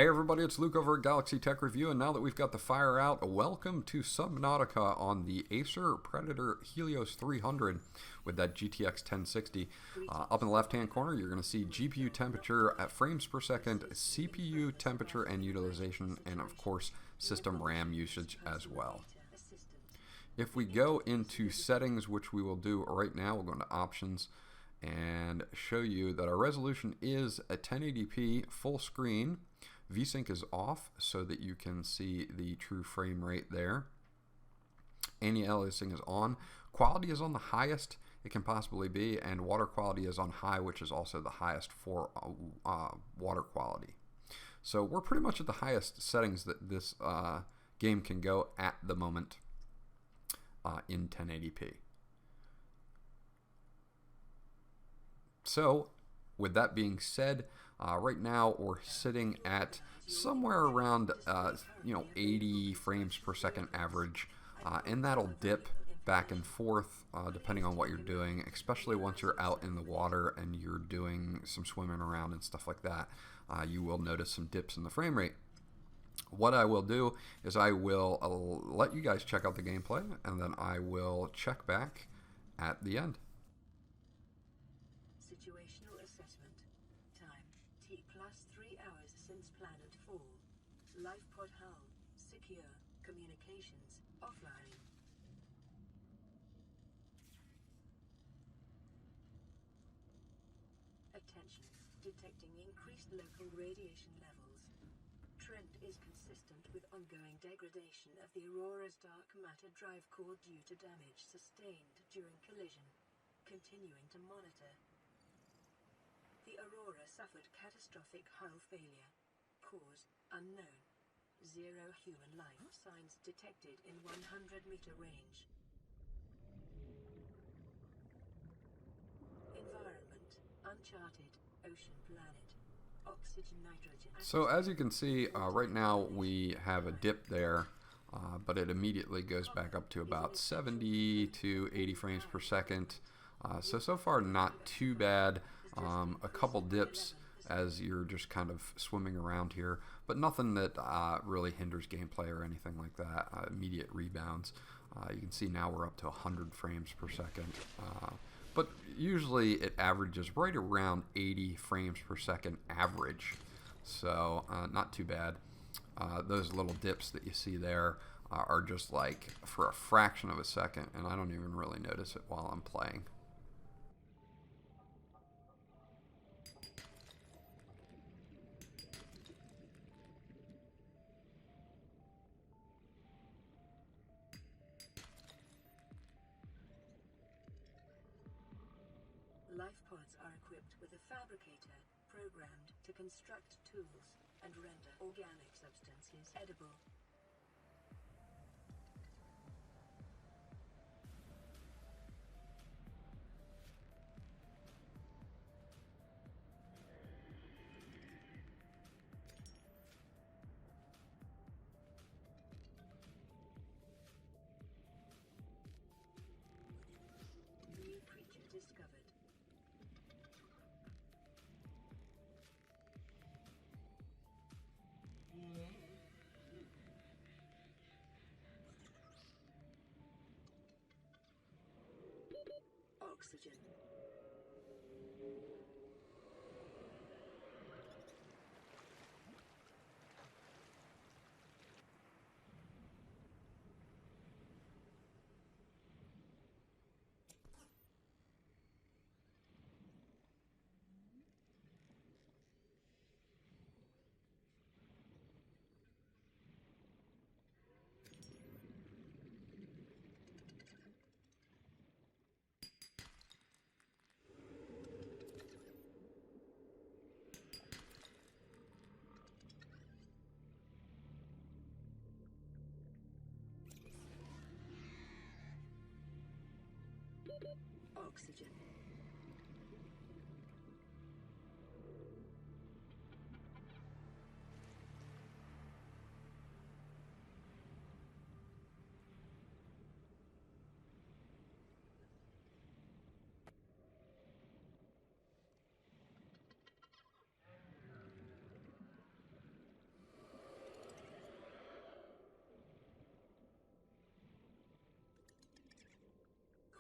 Hey everybody, it's Luke over at Galaxy Tech Review, and now that we've got the fire out, welcome to Subnautica on the Acer Predator Helios 300 with that GTX 1060. Up in the left-hand corner, you're going to see GPU temperature at frames per second, CPU temperature and utilization, and of course, system RAM usage as well. If we go into settings, which we will do right now, we'll go into options and show you that our resolution is a 1080p full screen. VSync is off so that you can see the true frame rate there. Anti-aliasing is on. Quality is on the highest it can possibly be, and water quality is on high, which is also the highest for water quality. So we're pretty much at the highest settings that this game can go at the moment in 1080p. So with that being said, right now we're sitting at somewhere around 80 frames per second average, and that'll dip back and forth depending on what you're doing, especially once you're out in the water and you're doing some swimming around and stuff like that. You will notice some dips in the frame rate. What I will do is I will let you guys check out the gameplay, and then I will check back at the end. Situational assessment. Time T+3 hours since planet fall. Life pod hull secure. Communications offline. Attention. Detecting increased local radiation levels. Trend is consistent with ongoing degradation of the Aurora's dark matter drive core due to damage sustained during collision. Continuing to monitor. The Aurora suffered catastrophic hull failure. Cause unknown. 0 human life signs detected in 100-meter range. Environment: uncharted, ocean planet. Oxygen, nitrogen. So as you can see, right now we have a dip there, but it immediately goes back up to about 70 to 80 frames per second. So far not too bad. A couple dips as you're just kind of swimming around here, but nothing that really hinders gameplay or anything like that. Immediate rebounds. You can see now we're up to 100 frames per second. But usually it averages right around 80 frames per second average. So not too bad. Those little dips that you see there are just like for a fraction of a second, and I don't even really notice it while I'm playing. Life pods are equipped with a fabricator, programmed to construct tools and render organic substances edible. New creature discovered. Oxygen. Oxygen.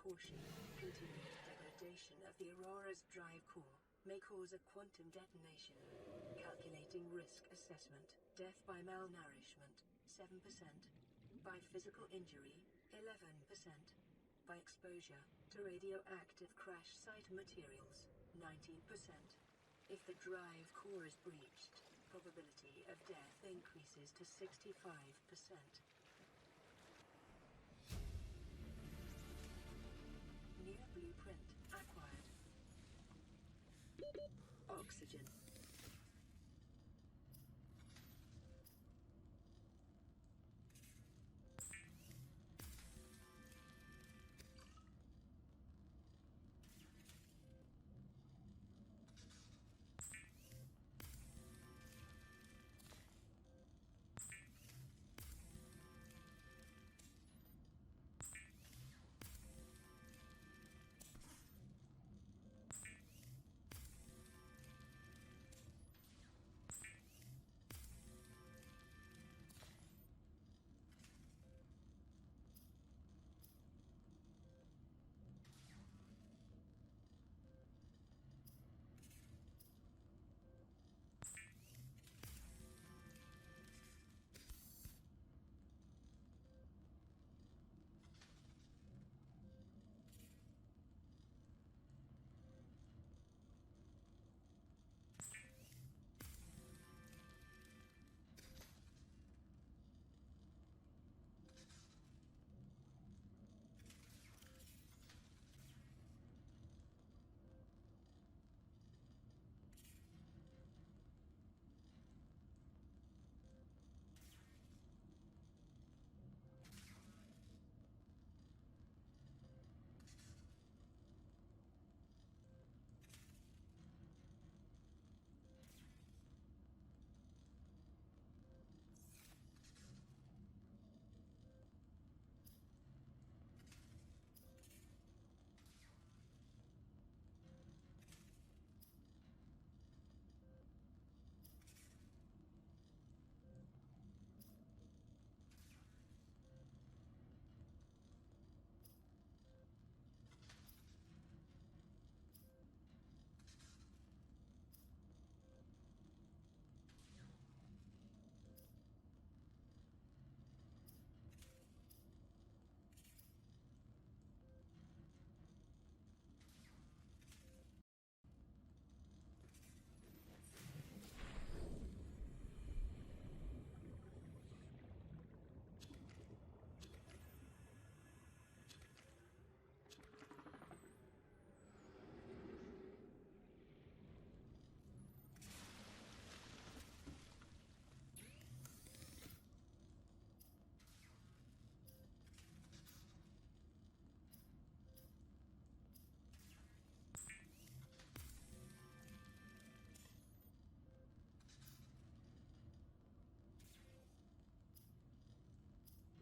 caution. Continued degradation of the Aurora's drive core may cause a quantum detonation. Calculating risk assessment. Death by malnourishment, 7%. By physical injury, 11%. By exposure to radioactive crash site materials, 19%. If the drive core is breached, probability of death increases to 65%. New blueprint acquired. Oxygen.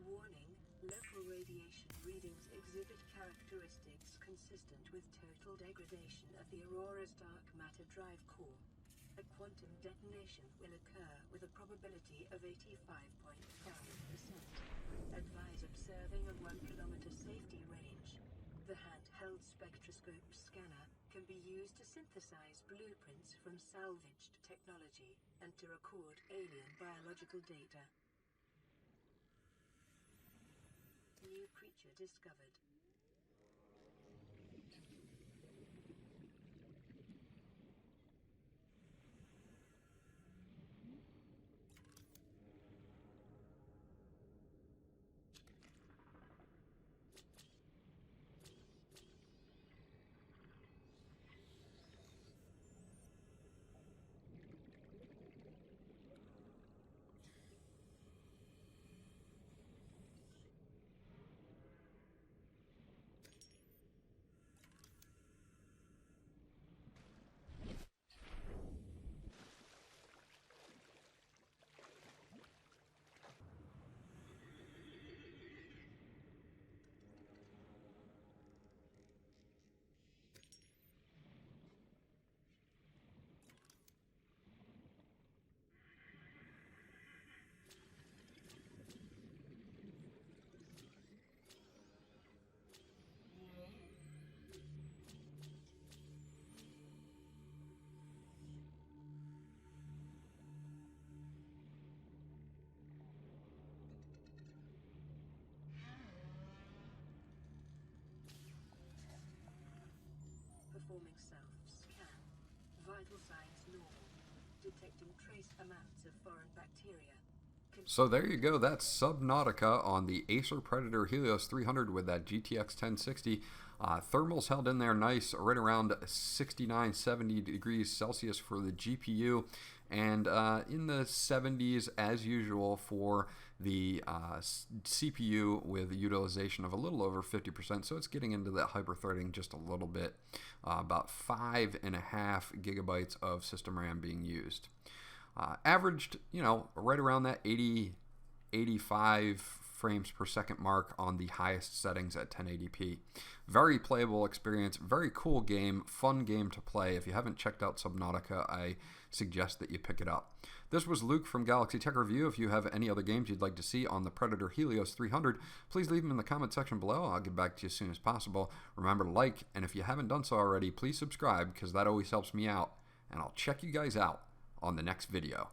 Warning, local radiation readings exhibit characteristics consistent with total degradation of the Aurora's dark matter drive core. A quantum detonation will occur with a probability of 85.5%. Advise observing a 1 kilometer safety range. The handheld spectroscope scanner can be used to synthesize blueprints from salvaged technology and to record alien biological data. New creature discovered. performing self-scan. Vital signs normal. Detecting trace amounts of foreign bacteria. So there you go. That's Subnautica on the Acer Predator Helios 300 with that GTX 1060. Thermals held in there nice, right around 69, 70 degrees Celsius for the GPU, and in the 70s as usual for the CPU, with utilization of a little over 50%. So it's getting into that hyper-threading just a little bit. About 5.5 gigabytes of system RAM being used. Averaged, right around that 80, 85 frames per second mark on the highest settings at 1080p. Very playable experience, very cool game, fun game to play. If you haven't checked out Subnautica, I suggest that you pick it up. This was Luke from Galaxy Tech Review. If you have any other games you'd like to see on the Predator Helios 300, please leave them in the comment section below. I'll get back to you as soon as possible. Remember to like, and if you haven't done so already, please subscribe, because that always helps me out. And I'll check you guys out on the next video.